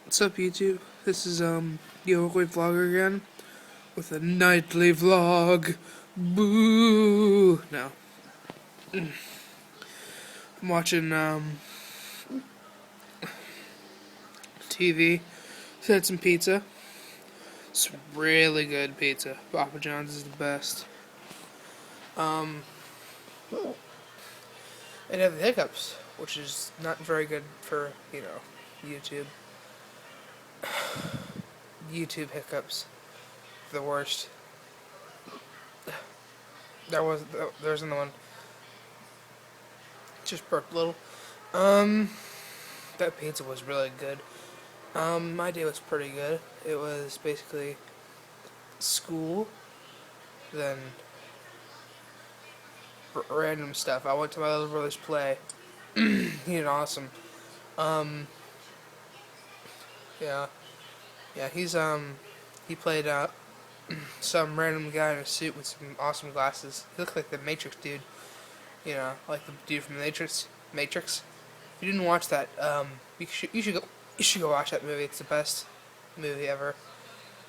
What's up, YouTube? This is your local vlogger again with a nightly vlog. Boo! No, I'm watching TV. Had some pizza. It's really good pizza. Papa John's is the best. And have the hiccups, which is not very good for YouTube. YouTube hiccups, the worst. There's another one. Just burped a little. That pizza was really good. My day was pretty good. It was basically school, then random stuff. I went to my little brother's play. He did awesome. Yeah, he played some random guy in a suit with some awesome glasses. He looked like the Matrix dude. Like the dude from the Matrix. Matrix. If you didn't watch that, you should go watch that movie. It's the best movie ever.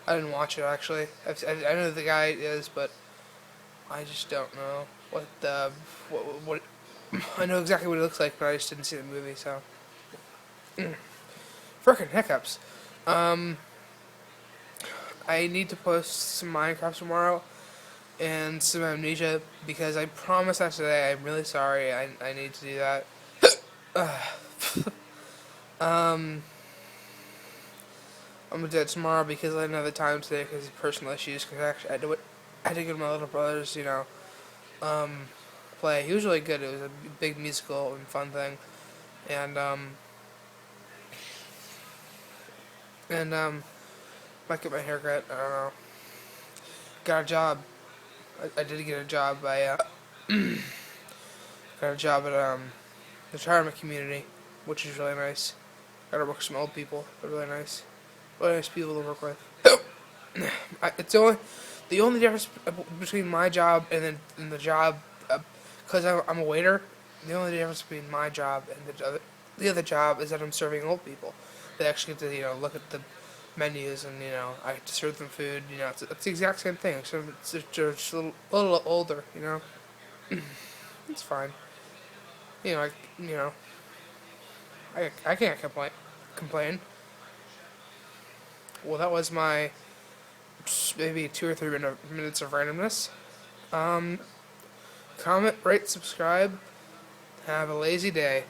I didn't watch it actually. I know who the guy is, but I just don't know what I know exactly what it looks like, but I just didn't see the movie. So, FREAKIN HICCUPS. I need to post some Minecraft tomorrow and some Amnesia because I promised that today. I'm really sorry. I need to do that. I'm gonna do it tomorrow because I didn't have the time today because of personal issues. Because actually, I had to go to my little brother's, play. He was really good. It was a big musical and fun thing, and might get my hair cut. I don't know. Got a job. I did get a job. I got a job at the retirement community, which is really nice. Got to work with some old people. They're really nice. Really nice people to work with. It's the only difference between my job and the job, because I'm a waiter. The only difference between my job and the other job is that I'm serving old people. They actually get to look at the menus and I get to serve them food. It's the exact same thing. So it's just a little older. It's fine. I can't complain. Well, that was my maybe 2 or 3 minutes of randomness. Comment, rate, subscribe. Have a lazy day.